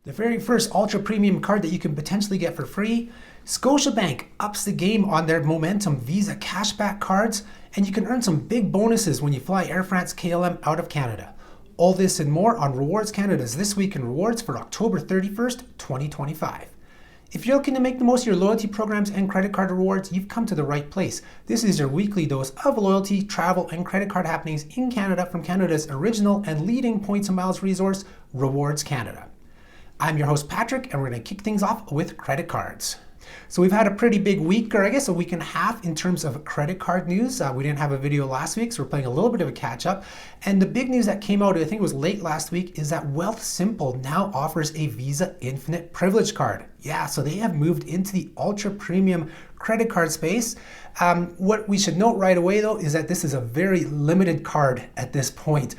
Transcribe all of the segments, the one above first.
The very first ultra premium card that you can potentially get for free, Scotiabank ups the game on their Momentum Visa cashback cards, and you can earn some big bonuses when you fly Air France KLM out of Canada. All this and more on Rewards Canada's This Week in Rewards for October 31st, 2025. If you're looking to make the most of your loyalty programs and credit card rewards, you've come to the right place. This is your weekly dose of loyalty, travel, and credit card happenings in Canada from Canada's original and leading points and miles resource, Rewards Canada. I'm your host, Patrick, and we're going to kick things off with credit cards. So we've had a pretty big week, or I guess a week and a half in terms of credit card news. We didn't have a video last week, so we're playing a little bit of a catch up. And the big news that came out, I think it was late last week, is that Wealthsimple now offers a Visa Infinite Privilege Card. Yeah, so they have moved into the ultra premium credit card space. What we should note right away, though, is that this is a very limited card at this point.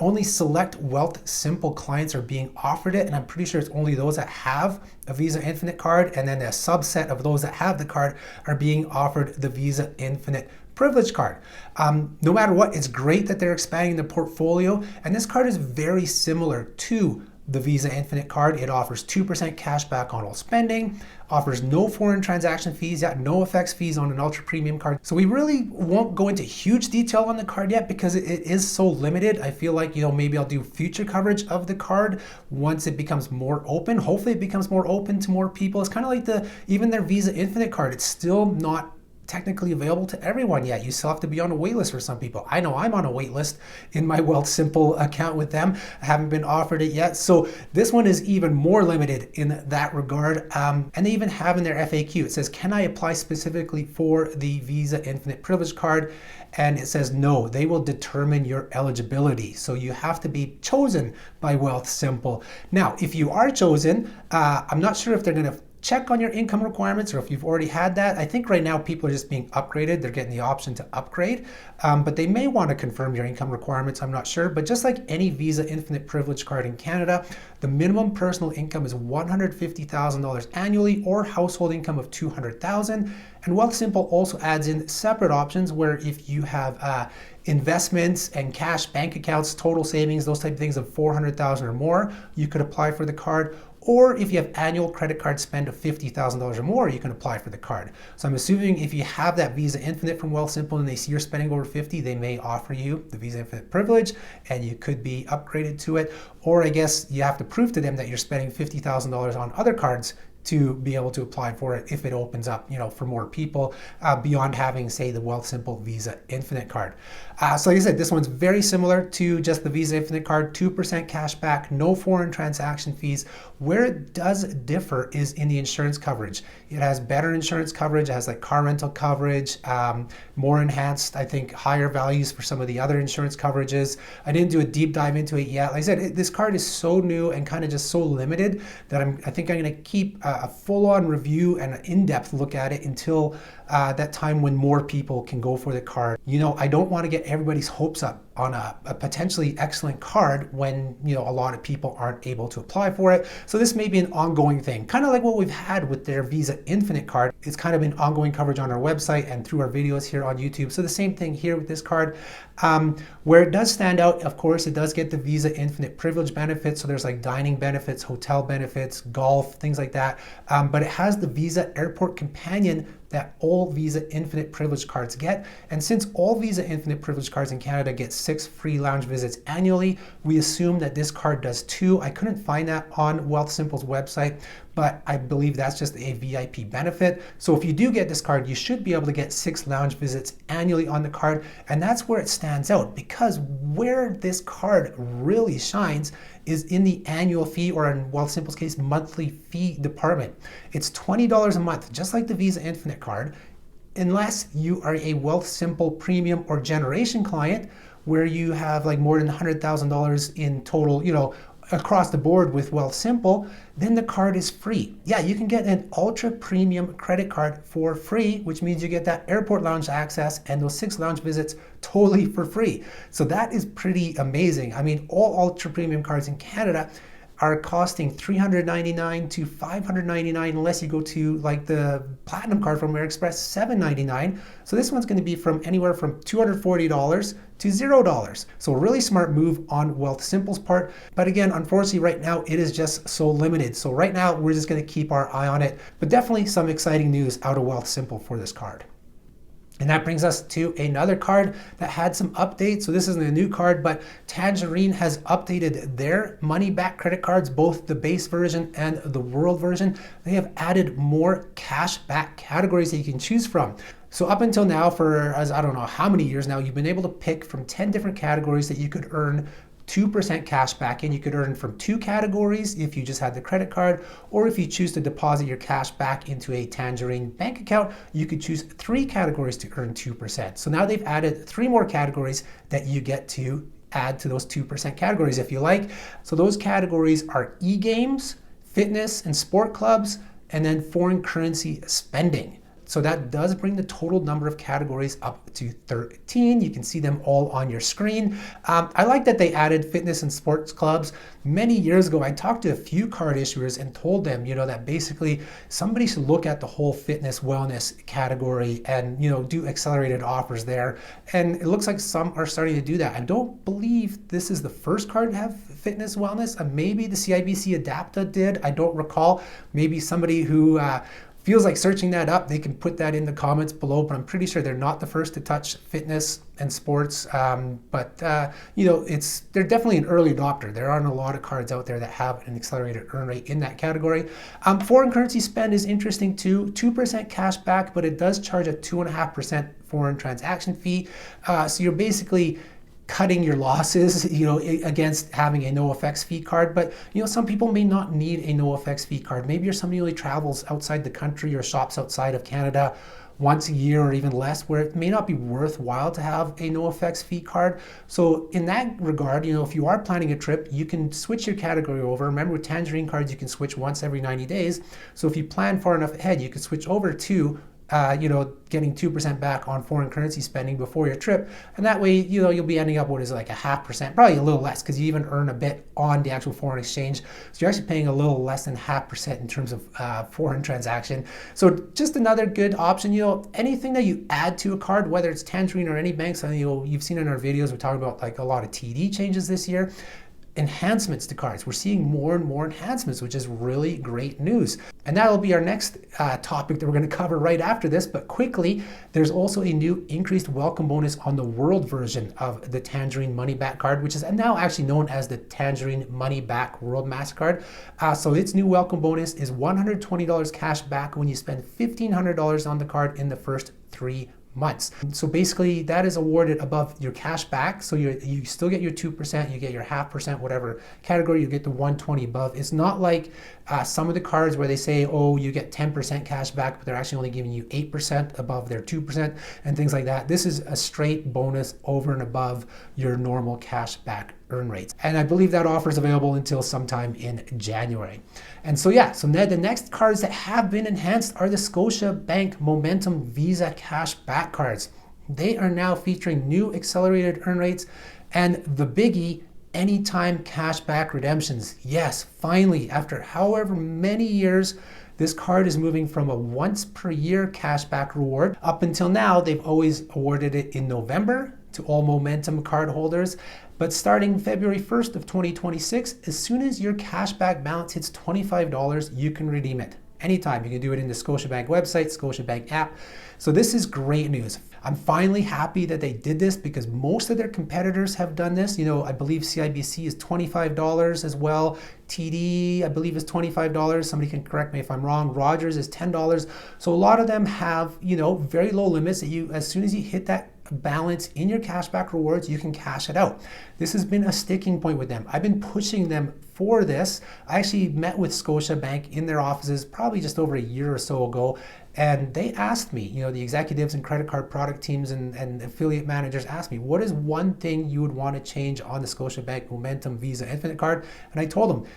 Only select Wealthsimple clients are being offered it, and I'm pretty sure it's only those that have a Visa Infinite card, and then a subset of those that have the card are being offered the Visa Infinite Privilege Card. No matter what, it's great that they're expanding the portfolio, and this card is very similar to the Visa Infinite card. It offers 2% cash back on all spending, offers no foreign transaction fees, no FX fees on an ultra premium card. So we really won't go into huge detail on the card yet because it is so limited. I feel like, maybe I'll do future coverage of the card once it becomes more open. Hopefully it becomes more open to more people. It's kind of like even their Visa Infinite card, it's still not technically available to everyone yet. You still have to be on a wait list for some people. I know I'm on a wait list in my Wealthsimple account with them. I haven't been offered it yet. So this one is even more limited in that regard. And they even have in their FAQ, it says, can I apply specifically for the Visa Infinite Privilege Card? And it says, no, they will determine your eligibility. So you have to be chosen by Wealthsimple. Now, if you are chosen, I'm not sure if they're going to check on your income requirements or if you've already had that. I think right now people are just being upgraded. They're getting the option to upgrade, but they may want to confirm your income requirements. I'm not sure. But just like any Visa Infinite Privilege Card in Canada, the minimum personal income is $150,000 annually or household income of $200,000. And Wealthsimple also adds in separate options where if you have investments and cash bank accounts, total savings, those type of things of $400,000 or more, you could apply for the card. Or if you have annual credit card spend of $50,000 or more, you can apply for the card. So I'm assuming if you have that Visa Infinite from Wealthsimple and they see you're spending over 50, they may offer you the Visa Infinite privilege and you could be upgraded to it. Or I guess you have to prove to them that you're spending $50,000 on other cards to be able to apply for it if it opens up, for more people beyond having, say, the Wealthsimple Visa Infinite card. So like I said, this one's very similar to just the Visa Infinite card, 2% cash back, no foreign transaction fees. Where it does differ is in the insurance coverage. It has better insurance coverage. It has like car rental coverage, more enhanced, I think, higher values for some of the other insurance coverages. I didn't do a deep dive into it yet. Like I said, this card is so new and kind of just so limited that I think I'm going to keep a full-on review and an in-depth look at it until that time when more people can go for the card. I don't want to get everybody's hopes up on a potentially excellent card when a lot of people aren't able to apply for it. So this may be an ongoing thing, kind of like what we've had with their Visa Infinite card. It's kind of been ongoing coverage on our website and through our videos here on YouTube. So the same thing here with this card. Where it does stand out, of course, it does get the Visa Infinite privilege benefits. So there's like dining benefits, hotel benefits, golf, things like that. But it has the Visa Airport Companion that all Visa Infinite Privilege cards get. And since all Visa Infinite Privilege cards in Canada get 6 free lounge visits annually, we assume that this card does too. I couldn't find that on Wealthsimple's website, but I believe that's just a VIP benefit. So if you do get this card, you should be able to get 6 lounge visits annually on the card. And that's where it stands out, because where this card really shines is in the annual fee, or in Wealthsimple's case, monthly fee department. It's $20 a month, just like the Visa Infinite card, unless you are a Wealthsimple Premium or Generation client, where you have like more than $100,000 in total, across the board with Wealthsimple, then the card is free. Yeah, you can get an ultra premium credit card for free, which means you get that airport lounge access and those 6 lounge visits totally for free. So that is pretty amazing. I mean, all ultra premium cards in Canada are costing $399 to $599 unless you go to like the Platinum card from Air Express, $799. So this one's going to be from anywhere from $240 to $0. So a really smart move on Wealthsimple's part. But again, unfortunately right now it is just so limited. So right now we're just going to keep our eye on it. But definitely some exciting news out of Wealthsimple for this card. And that brings us to another card that had some updates. So this isn't a new card, but Tangerine has updated their money-back credit cards, both the base version and the world version. They have added more cash-back categories that you can choose from. So up until now, for as I don't know how many years now, you've been able to pick from 10 different categories that you could earn 2% cash back in. You could earn from 2 categories if you just had the credit card, or if you choose to deposit your cash back into a Tangerine bank account, you could choose 3 categories to earn 2%. So now they've added 3 more categories that you get to add to those 2% categories if you like. So those categories are e-games, fitness and sport clubs, and then foreign currency spending. So that does bring the total number of categories up to 13. You can see them all on your screen. I like that they added fitness and sports clubs. Many years ago, I talked to a few card issuers and told them, that basically somebody should look at the whole fitness wellness category and, do accelerated offers there. And it looks like some are starting to do that. I don't believe this is the first card to have fitness wellness. Maybe the CIBC Adapta did. I don't recall. Maybe somebody who feels like searching that up, they can put that in the comments below, but I'm pretty sure they're not the first to touch fitness and sports. But they're definitely an early adopter. There aren't a lot of cards out there that have an accelerated earn rate in that category. Foreign currency spend is interesting too, 2% cash back, but it does charge a 2.5% foreign transaction fee. So you're basically cutting your losses, against having a no FX fee card. But, some people may not need a no FX fee card. Maybe you're somebody who only travels outside the country or shops outside of Canada once a year or even less, where it may not be worthwhile to have a no FX fee card. So in that regard, if you are planning a trip, you can switch your category over. Remember, with Tangerine cards, you can switch once every 90 days. So if you plan far enough ahead, you can switch over to getting 2% back on foreign currency spending before your trip. And that way, you'll be ending up with like 0.5%, probably a little less, because you even earn a bit on the actual foreign exchange. So you're actually paying a little less than 0.5% in terms of foreign transaction. So just another good option. Anything that you add to a card, whether it's Tangerine or any banks, you've seen in our videos, we're talking about like a lot of TD changes this year. Enhancements to cards. We're seeing more and more enhancements, which is really great news. And that'll be our next topic that we're going to cover right after this. But quickly, there's also a new increased welcome bonus on the world version of the Tangerine Money-Back card, which is now actually known as the Tangerine Money-Back World Mastecard. So its new welcome bonus is $120 cash back when you spend $1,500 on the card in the first 3 months. So basically that is awarded above your cash back. So you still get your 2%, you get your 0.5%, whatever category, you get the 120 above. It's not like some of the cards where they say, oh, you get 10% cash back, but they're actually only giving you 8% above their 2% and things like that. This is a straight bonus over and above your normal cash back earn rates. And I believe that offer is available until sometime in January. And so the next cards that have been enhanced are the Scotiabank Momentum Visa cash back cards. They are now featuring new accelerated earn rates and the biggie, anytime cash back redemptions. Yes, finally, after however many years, this card is moving from a once per year cashback reward. Up until now, they've always awarded it in November to all Momentum card holders. But starting February 1st of 2026, as soon as your cashback balance hits $25, you can redeem it. Anytime. You can do it in the Scotiabank website, Scotiabank app. So this is great news. I'm finally happy that they did this because most of their competitors have done this. I believe CIBC is $25 as well. TD, I believe, is $25. Somebody can correct me if I'm wrong. Rogers is $10. So a lot of them have, very low limits that as soon as you hit that balance in your cashback rewards, you can cash it out. This has been a sticking point with them. I've been pushing them for this. I actually met with Scotiabank in their offices probably just over a year or so ago, and they asked me, the executives and credit card product teams and affiliate managers asked me, what is one thing you would want to change on the Scotiabank Momentum Visa Infinite card? And I told them,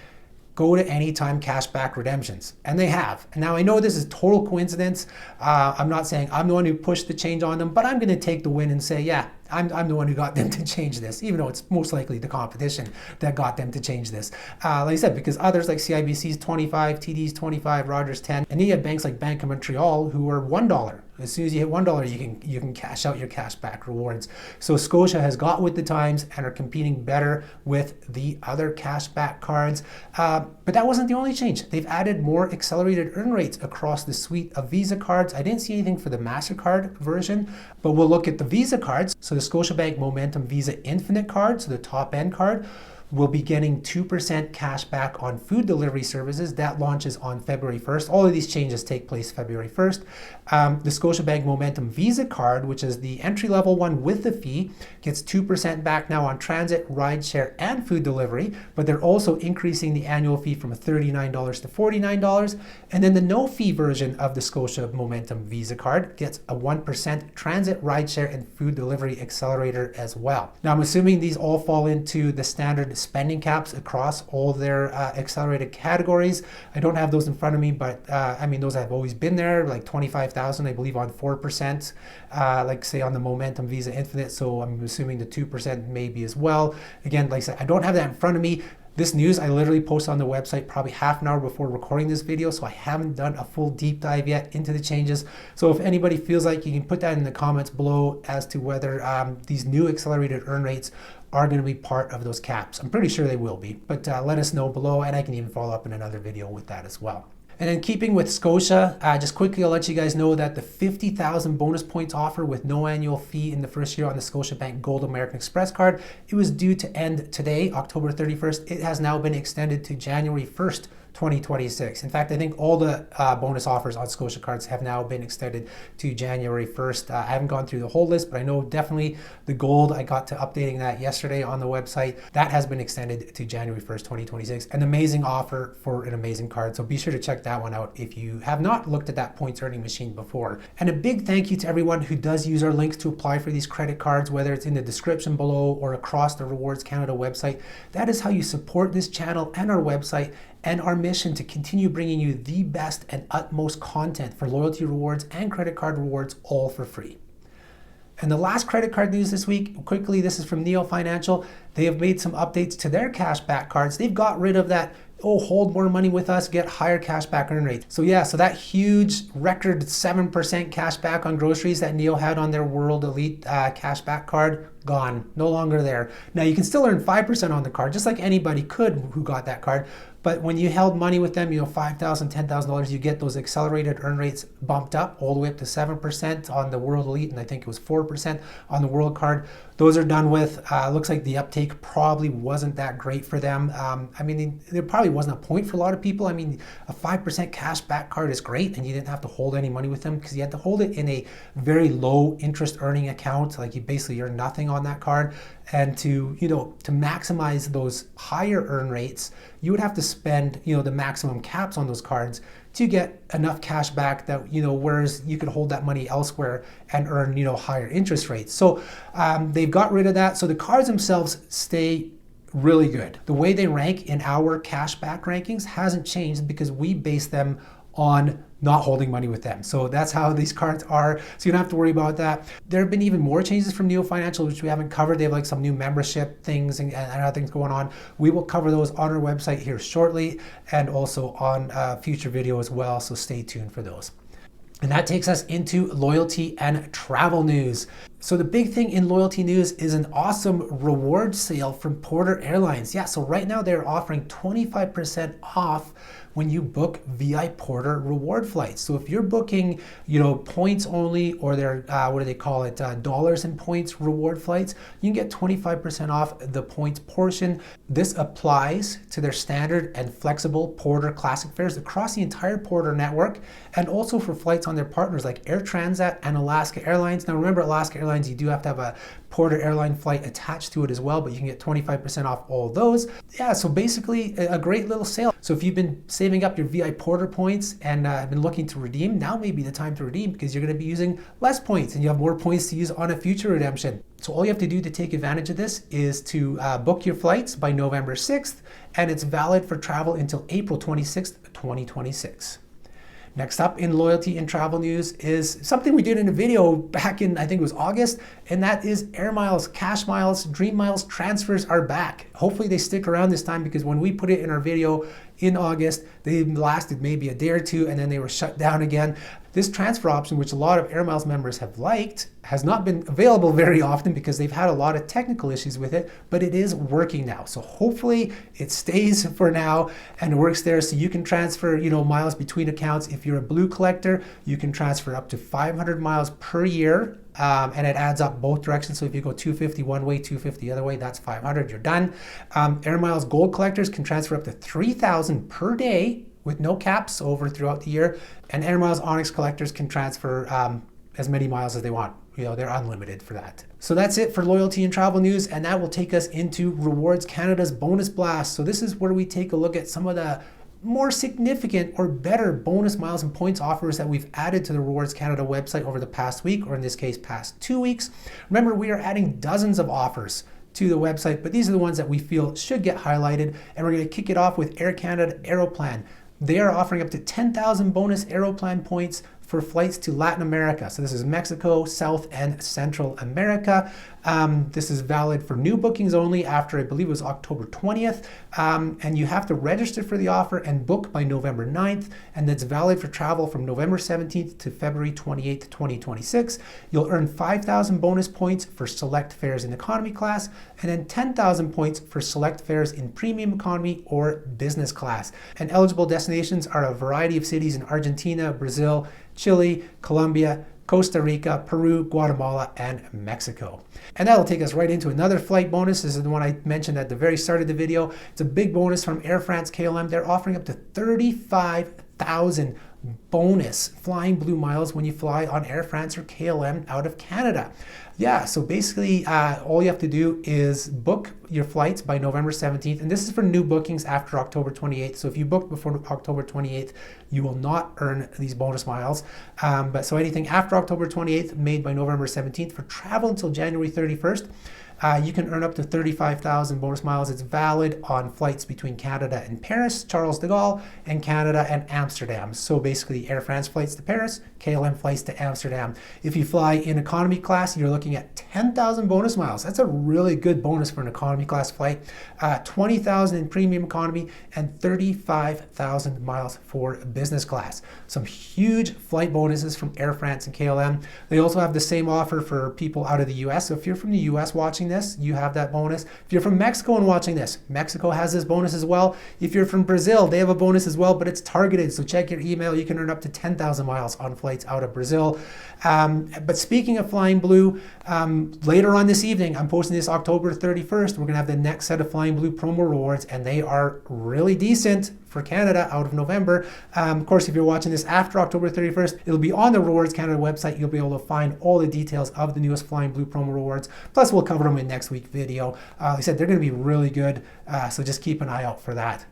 go to anytime cashback redemptions. And they have. And now I know this is total coincidence. I'm not saying I'm the one who pushed the change on them, but I'm going to take the win and say, yeah, I'm the one who got them to change this, even though it's most likely the competition that got them to change this. Like I said, because others like CIBC's 25, TD's 25, Rogers 10, and then you have banks like Bank of Montreal who are $1. As soon as you hit $1, you can cash out your cashback rewards. So Scotia has got with the times and are competing better with the other cashback cards. But that wasn't the only change. They've added more accelerated earn rates across the suite of Visa cards. I didn't see anything for the MasterCard version, but we'll look at the Visa cards. So the Scotiabank Momentum Visa Infinite card, so the top end card, will be getting 2% cash back on food delivery services. That launches on February 1st. All of these changes take place February 1st. The Scotiabank Momentum Visa card, which is the entry-level one with the fee, gets 2% back now on transit, rideshare, and food delivery, but they're also increasing the annual fee from $39 to $49. And then the no-fee version of the Scotia Momentum Visa card gets a 1% transit, rideshare, and food delivery accelerator as well. Now, I'm assuming these all fall into the standard spending caps across all their accelerated categories. I don't have those in front of me, but I mean, those have always been there, like 25,000, I believe, on 4%, like say on the Momentum Visa Infinite. So I'm assuming the 2% maybe as well. Again, like I said, I don't have that in front of me. This news I literally posted on the website probably half an hour before recording this video, so I haven't done a full deep dive yet into the changes. So if anybody feels like, you can put that in the comments below as to whether these new accelerated earn rates are going to be part of those caps. I'm pretty sure they will be, but let us know below, and I can even follow up in another video with that as well. And in keeping with Scotia, just quickly, I'll let you guys know that the 50,000 bonus points offer with no annual fee in the first year on the Scotiabank Gold American Express card, it was due to end today, October 31st. It has now been extended to January 1st, 2026. In fact, I think all the bonus offers on Scotia cards have now been extended to January 1st. I haven't gone through the whole list, but I know definitely the gold, I got to updating that yesterday on the website. That has been extended to January 1st, 2026. An amazing offer for an amazing card. So be sure to check that one out if you have not looked at that points earning machine before. And a big thank you to everyone who does use our links to apply for these credit cards, whether it's in the description below or across the Rewards Canada website. That is how you support this channel and our website, and our mission to continue bringing you the best and utmost content for loyalty rewards and credit card rewards, all for free. And the last credit card news this week, quickly, this is from Neo Financial. They have made some updates to their cashback cards. They've got rid of that, hold more money with us, get higher cashback earn rates. So yeah, so that huge record 7% cashback on groceries that Neo had on their World Elite cashback card, gone, no longer there. Now you can still earn 5% on the card, just like anybody could who got that card. But when you held money with them, $5,000, $10,000, you get those accelerated earn rates bumped up all the way up to 7% on the World Elite, and I think it was 4% on the World Card. Those are done with. Looks like the uptake probably wasn't that great for them. I mean, there probably wasn't a point for a lot of people. I mean, a 5% cash back card is great, and you didn't have to hold any money with them because you had to hold it in a very low interest earning account. Like you basically earn nothing on that card. And to maximize those higher earn rates, you would have to spend, the maximum caps on those cards to get enough cash back that, whereas you could hold that money elsewhere and earn, higher interest rates. So they've got rid of that. So the cards themselves stay really good. The way they rank in our cash back rankings hasn't changed because we base them on not holding money with them. So that's how these cards are. So you don't have to worry about that. There have been even more changes from Neo Financial, which we haven't covered. They have like some new membership things and other things going on. We will cover those on our website here shortly and also on a future video as well. So stay tuned for those. And that takes us into loyalty and travel news. So the big thing in loyalty news is an awesome reward sale from Porter Airlines. Yeah, so right now they're offering 25% off when you book VIPorter reward flights. So if you're booking, points only, or they're, what do they call it, dollars and points reward flights, you can get 25% off the points portion. This applies to their standard and flexible Porter Classic fares across the entire Porter network, and also for flights on their partners like Air Transat and Alaska Airlines. Now remember, Alaska Airlines, you do have to have a Porter airline flight attached to it as well, but you can get 25% off all of those. Yeah, so basically a great little sale. So if you've been saving up your VIPorter points and have been looking to redeem, now may be the time to redeem because you're going to be using less points and you have more points to use on a future redemption. So all you have to do to take advantage of this is to book your flights by November 6th, and it's valid for travel until April 26th, 2026. Next up in loyalty and travel news is something we did in a video back in, I think it was August, and that is air miles, cash miles, dream miles transfers are back. Hopefully they stick around this time, because when we put it in our video in August, they lasted maybe a day or two and then they were shut down again. This transfer option, which a lot of Air Miles members have liked, has not been available very often because they've had a lot of technical issues with it, but it is working now. So hopefully it stays for now and works there, so you can transfer, miles between accounts. If you're a blue collector, you can transfer up to 500 miles per year. And it adds up both directions. So if you go 250 one way, 250 the other way, that's 500, you're done. Air Miles Gold collectors can transfer up to 3,000 per day with no caps over throughout the year. And Air Miles Onyx collectors can transfer as many miles as they want. They're unlimited for that. So that's it for loyalty and travel news, and that will take us into Rewards Canada's bonus blast. So this is where we take a look at some of the more significant or better bonus miles and points offers that we've added to the Rewards Canada website over the past week, or in this case, past 2 weeks. Remember, we are adding dozens of offers to the website, but these are the ones that we feel should get highlighted, and we're going to kick it off with Air Canada Aeroplan. They are offering up to 10,000 bonus Aeroplan points for flights to Latin America. So this is Mexico, South and Central America. This is valid for new bookings only after, I believe it was October 20th. And you have to register for the offer and book by November 9th. And that's valid for travel from November 17th to February 28th, 2026. You'll earn 5,000 bonus points for select fares in economy class, and then 10,000 points for select fares in premium economy or business class. And eligible destinations are a variety of cities in Argentina, Brazil, Chile, Colombia, Costa Rica, Peru, Guatemala, and Mexico. And that'll take us right into another flight bonus. This is the one I mentioned at the very start of the video. It's a big bonus from Air France KLM. They're offering up to 35,000 bonus Flying Blue miles when you fly on Air France or KLM out of Canada. Yeah, so basically all you have to do is book your flights by November 17th, and this is for new bookings after October 28th. So if you book before October 28th, you will not earn these bonus miles. But so anything after October 28th made by November 17th for travel until January 31st, you can earn up to 35,000 bonus miles. It's valid on flights between Canada and Paris, Charles de Gaulle, and Canada and Amsterdam. So basically Air France flights to Paris, KLM flights to Amsterdam. If you fly in economy class, you're looking at 10,000 bonus miles. That's a really good bonus for an economy class flight. 20,000 in premium economy and 35,000 miles for business class. Some huge flight bonuses from Air France and KLM. They also have the same offer for people out of the US. So if you're from the US watching this, you have that bonus. If you're from Mexico and watching this, Mexico has this bonus as well. If you're from Brazil, they have a bonus as well, but it's targeted. So check your email. You can earn up to 10,000 miles on flights out of Brazil. But speaking of Flying Blue, later on this evening, I'm posting this October 31st, we're going to have the next set of Flying Blue promo rewards, and they are really decent for Canada out of November. Of course, if you're watching this after October 31st, it'll be on the Rewards Canada website. You'll be able to find all the details of the newest Flying Blue promo rewards. Plus, we'll cover them in next week's video. Like I said, they're going to be really good, so just keep an eye out for that.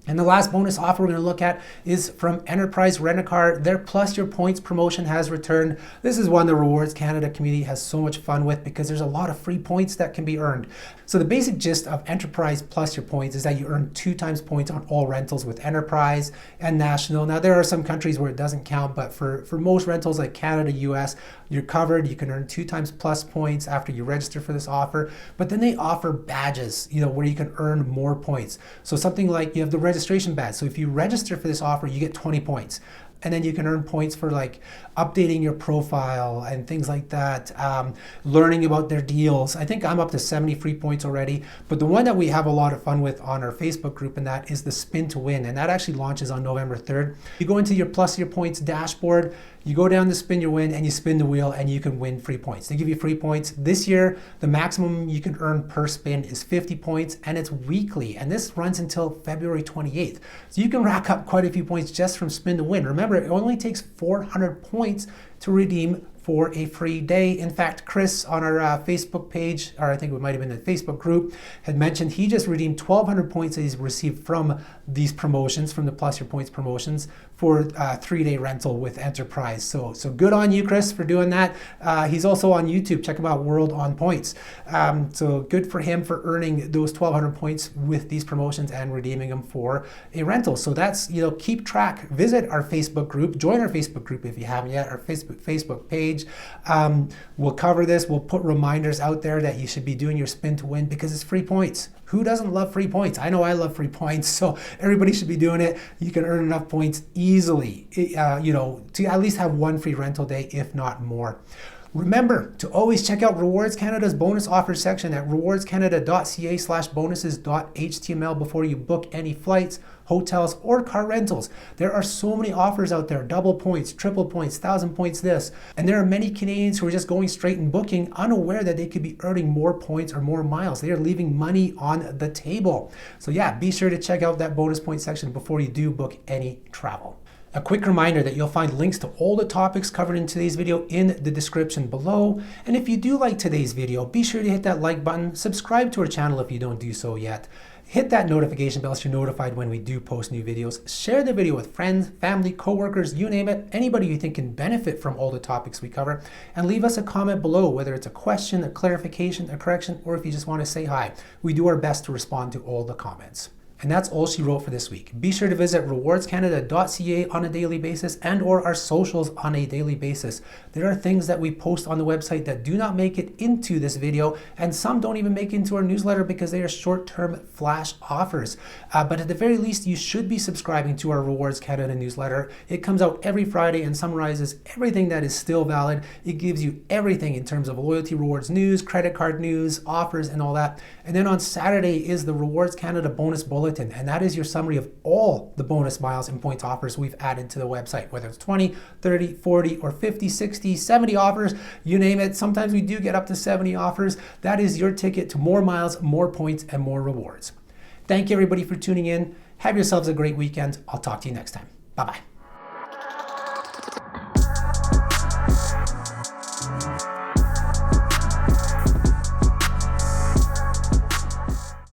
And the last bonus offer we're going to look at is from Enterprise Rent-A-Car. Their Plus Your Points promotion has returned. This is one the Rewards Canada community has so much fun with because there's a lot of free points that can be earned. So the basic gist of Enterprise Plus Your Points is that you earn 2 times points on all rentals with Enterprise and National. Now there are some countries where it doesn't count, but for most rentals like Canada, US, you're covered. You can earn 2 times plus points after you register for this offer. But then they offer badges, where you can earn more points. So something like you have the registration badge. So if you register for this offer, you get 20 points. And then you can earn points for like updating your profile and things like that, learning about their deals. I think I'm up to 70 free points already. But the one that we have a lot of fun with on our Facebook group, and that is the Spin to Win. And that actually launches on November 3rd. You go into your Plus Your Points dashboard, you go down to Spin Your Win, and you spin the wheel, and you can win free points. They give you free points. This year, the maximum you can earn per spin is 50 points, and it's weekly. And this runs until February 28th. So you can rack up quite a few points just from Spin to Win. Remember, it only takes 400 points to redeem for a free day. In fact, Chris on our Facebook page, or I think it might have been the Facebook group, had mentioned he just redeemed 1,200 points that he's received from these promotions, from the Plus Your Points promotions, for a 3-day rental with Enterprise. So good on you, Chris, for doing that. He's also on YouTube. Check him out, World on Points. So good for him for earning those 1,200 points with these promotions and redeeming them for a rental. So that's, keep track. Visit our Facebook group. Join our Facebook group if you haven't yet, our Facebook page. We'll cover this. We'll put reminders out there that you should be doing your spin to win because it's free points. Who doesn't love free points? I know I love free points, so everybody should be doing it. You can earn enough points easily, to at least have one free rental day, if not more. Remember to always check out Rewards Canada's bonus offers section at rewardscanada.ca/bonuses.html before you book any flights, hotels, or car rentals. There are so many offers out there, double points, triple points, 1,000 points this. And there are many Canadians who are just going straight and booking, unaware that they could be earning more points or more miles. They are leaving money on the table. So yeah, be sure to check out that bonus point section before you do book any travel. A quick reminder that you'll find links to all the topics covered in today's video in the description below. And if you do like today's video, be sure to hit that like button, subscribe to our channel if you don't do so yet. Hit that notification bell so you're notified when we do post new videos. Share the video with friends, family, coworkers, you name it, anybody you think can benefit from all the topics we cover. And leave us a comment below, whether it's a question, a clarification, a correction, or if you just want to say hi. We do our best to respond to all the comments. And that's all she wrote for this week. Be sure to visit rewardscanada.ca on a daily basis and or our socials on a daily basis. There are things that we post on the website that do not make it into this video, and some don't even make it into our newsletter because they are short-term flash offers. But at the very least, you should be subscribing to our Rewards Canada newsletter. It comes out every Friday and summarizes everything that is still valid. It gives you everything in terms of loyalty rewards news, credit card news, offers, and all that. And then on Saturday is the Rewards Canada bonus bulletin. And that is your summary of all the bonus miles and points offers we've added to the website, whether it's 20, 30, 40, or 50, 60, 70 offers, you name it. Sometimes we do get up to 70 offers. That is your ticket to more miles, more points, and more rewards. Thank you everybody for tuning in. Have yourselves a great weekend. I'll talk to you next time. Bye-bye.